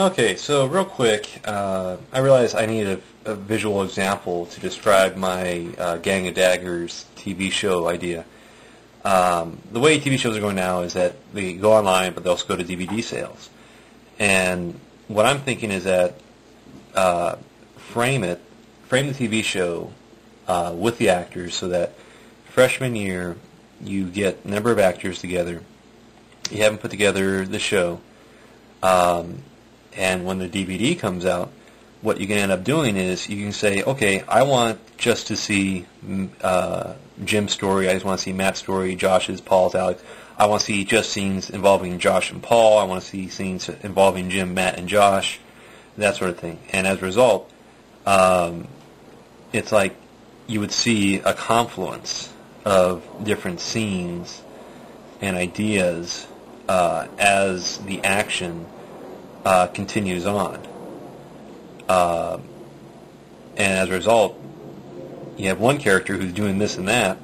Okay, so real quick, I realize I need a visual example to describe my Gang of Daggers TV show idea. The way TV shows are going now is that they go online, but they also go to DVD sales. And what I'm thinking is that frame the TV show with the actors so that freshman year you get a number of actors together, you have them put together the show, and when the DVD comes out, what you can end up doing is you can say, okay, I want just to see Jim's story, I just want to see Matt's story, Josh's, Paul's, Alex. I want to see just scenes involving Josh and Paul. I want to see scenes involving Jim, Matt, and Josh, that sort of thing. And as a result, it's like you would see a confluence of different scenes and ideas as the action continues on. And as a result, you have one character who's doing this and that,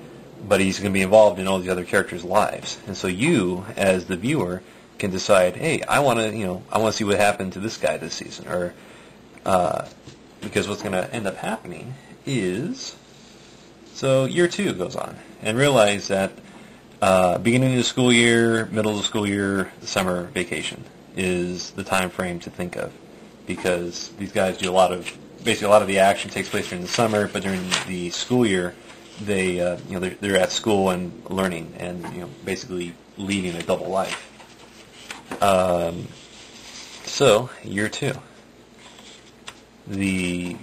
but he's going to be involved in all the other characters' lives. And so you, as the viewer, can decide, hey, I want to see what happened to this guy this season, or because what's going to end up happening is, so year 2 goes on, and realize that beginning of the school year, middle of the school year, the summer vacation is the time frame to think of, because these guys do a lot of the action takes place during the summer, but during the school year, they're at school and learning and basically leading a double life. So year 2, you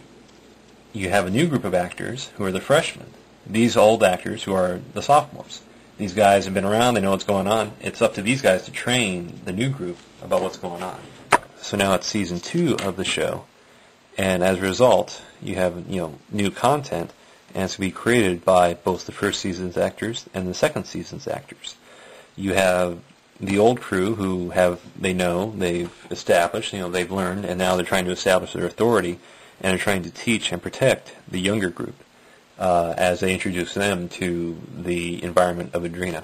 have a new group of actors who are the freshmen. These old actors who are the sophomores. These guys have been around, they know what's going on. It's up to these guys to train the new group about what's going on. So now it's season 2 of the show, and as a result, you have new content, and it's going to be created by both the first season's actors and the second season's actors. You have the old crew who they've established, they've learned, and now they're trying to establish their authority, and are trying to teach and protect the younger group as they introduce them to the environment of Adrena.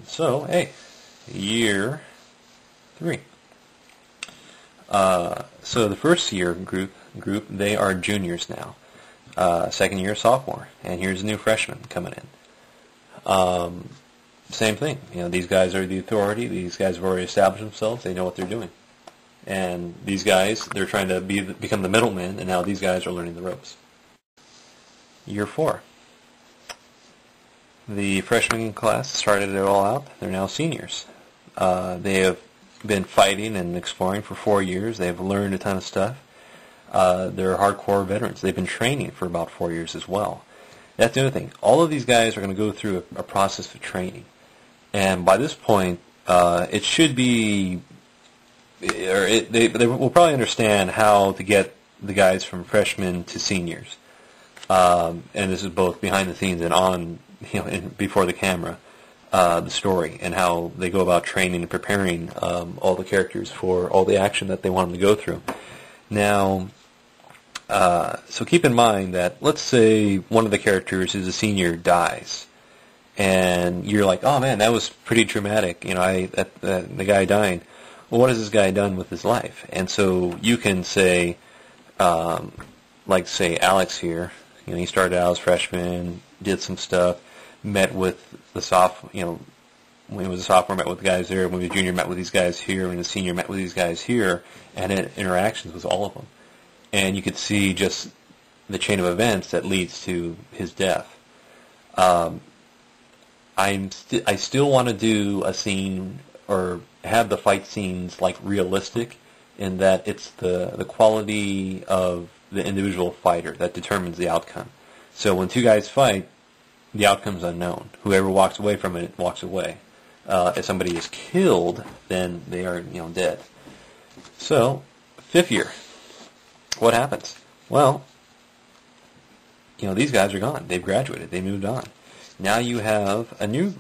So, hey, year 3. So the first year group, they are juniors now. Second year sophomore, and here's a new freshman coming in. Same thing. These guys are the authority. These guys have already established themselves. They know what they're doing. And these guys, they're trying to become the middlemen, and now these guys are learning the ropes. Year 4. The freshman class started it all out. They're now seniors. They have been fighting and exploring for 4 years. They've learned a ton of stuff. They're hardcore veterans. They've been training for about 4 years as well. That's the other thing. All of these guys are going to go through a process of training. And by this point, it should be, they will probably understand how to get the guys from freshmen to seniors. And this is both behind the scenes and on, before the camera, the story and how they go about training and preparing all the characters for all the action that they want them to go through. Now, so keep in mind that let's say one of the characters who's a senior dies, and you're like, oh man, that was pretty traumatic. The guy dying. Well, what has this guy done with his life? And so you can say, like say Alex here. He started out as freshman, did some stuff, met with the sophomore. When he was a sophomore, met with the guys there. When he was a junior, met with these guys here. When he was a senior, met with these guys here, and had interactions with all of them. And you could see just the chain of events that leads to his death. I still want to do a scene or have the fight scenes like realistic, in that it's the quality of the individual fighter that determines the outcome. So when two guys fight, the outcome's unknown. Whoever walks away from it walks away. If somebody is killed, then they are dead. So 5th year, what happens? Well, these guys are gone. They've graduated. They moved on. Now you have a new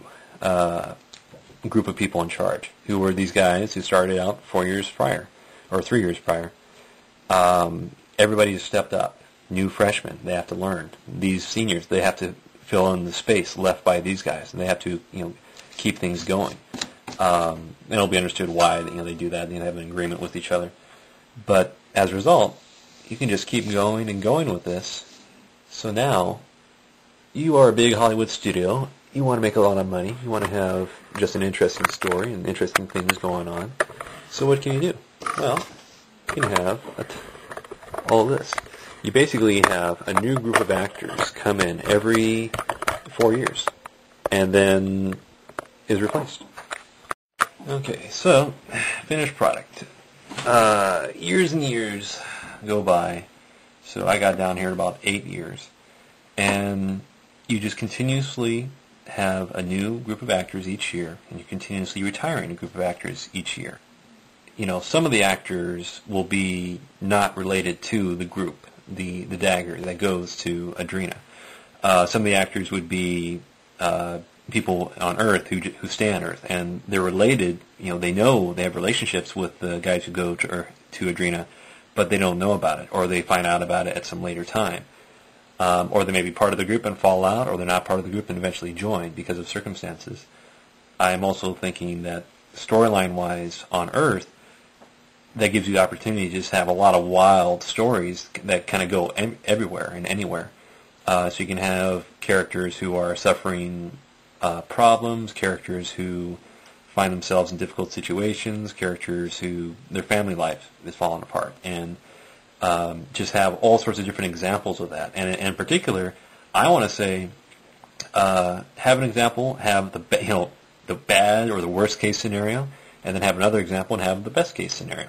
group of people in charge, who were these guys who started out 4 years prior, or 3 years prior. Everybody's stepped up. New freshmen, they have to learn. These seniors, they have to fill in the space left by these guys, and they have to keep things going. And it'll be understood why they do that. They have an agreement with each other. But as a result, you can just keep going and going with this. So now, you are a big Hollywood studio. You want to make a lot of money. You want to have just an interesting story and interesting things going on. So what can you do? Well, you can have all this. You basically have a new group of actors come in every 4 years and then is replaced. Okay, so finished product. Years and years go by. So I got down here at about 8 years. And you just continuously have a new group of actors each year, and you're continuously retiring a group of actors each year. Some of the actors will be not related to the group, the dagger that goes to Adrena. Some of the actors would be people on Earth who stay on Earth, and they're related. They know they have relationships with the guys who go to Adrena, but they don't know about it, or they find out about it at some later time. Or they may be part of the group and fall out, or they're not part of the group and eventually join because of circumstances. I'm also thinking that storyline-wise on Earth, that gives you the opportunity to just have a lot of wild stories that kind of go everywhere and anywhere. So you can have characters who are suffering problems, characters who find themselves in difficult situations, characters who their family life is falling apart, and just have all sorts of different examples of that. And in particular, I want to say, have an example, have the bad or the worst case scenario, and then have another example and have the best case scenario.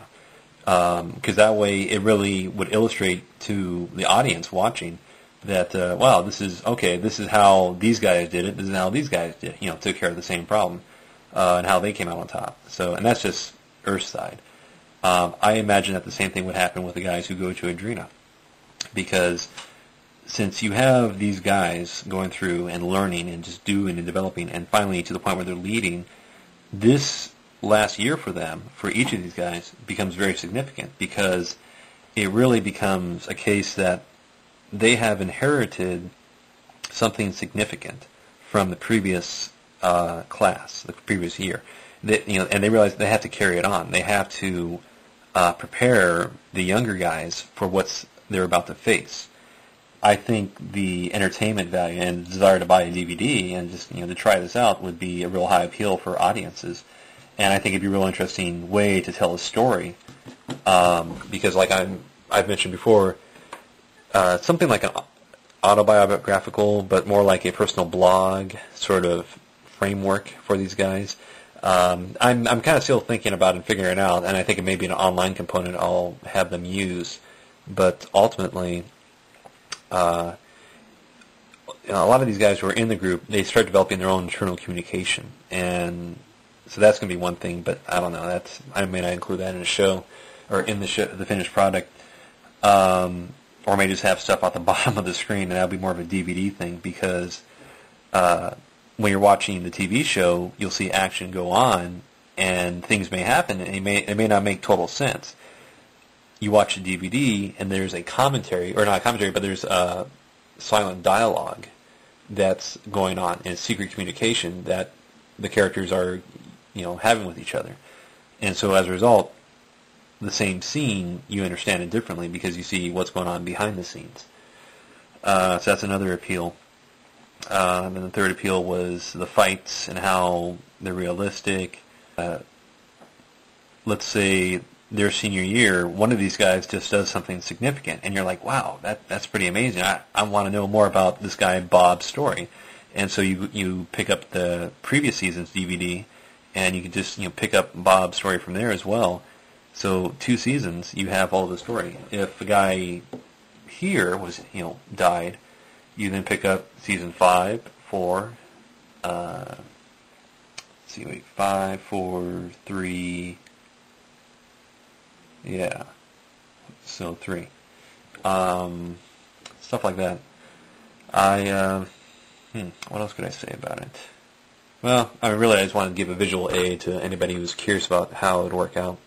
Because that way it really would illustrate to the audience watching that, wow, this is how these guys did it, this is how these guys took care of the same problem, and how they came out on top. And that's just Earth's side. I imagine that the same thing would happen with the guys who go to Adrena, because since you have these guys going through and learning and just doing and developing, and finally to the point where they're leading, this last year for them, for each of these guys, becomes very significant, because it really becomes a case that they have inherited something significant from the previous class, the previous year. And they realize they have to carry it on. They have to prepare the younger guys for what they're about to face. I think the entertainment value and desire to buy a DVD and just to try this out would be a real high appeal for audiences. And I think it'd be a real interesting way to tell a story, because like I've mentioned before, something like an autobiographical, but more like a personal blog sort of framework for these guys. I'm kind of still thinking about and figuring it out, and I think it may be an online component I'll have them use. But ultimately, a lot of these guys who are in the group, they start developing their own internal communication, and so that's going to be one thing. But I don't know. I may not include that in a show or in the finished product, or may just have stuff at the bottom of the screen, and that'll be more of a DVD thing, because when you're watching the TV show, you'll see action go on, and things may happen, and it may not make total sense. You watch the DVD, and there's a commentary, or not a commentary, but there's a silent dialogue that's going on, and secret communication that the characters are, having with each other. And so as a result, the same scene, you understand it differently because you see what's going on behind the scenes. So that's another appeal. And the third appeal was the fights and how they're realistic. Let's say their senior year, one of these guys just does something significant, and you're like, wow, that's pretty amazing. I want to know more about this guy Bob's story. And so you pick up the previous season's DVD, and you can just pick up Bob's story from there as well. So 2 seasons, you have all the story. If the guy here was died, you then pick up season 5, 4, 5, 4, 3, yeah, so 3. Stuff like that. What else could I say about it? Well, I just wanted to give a visual aid to anybody who's curious about how it would work out.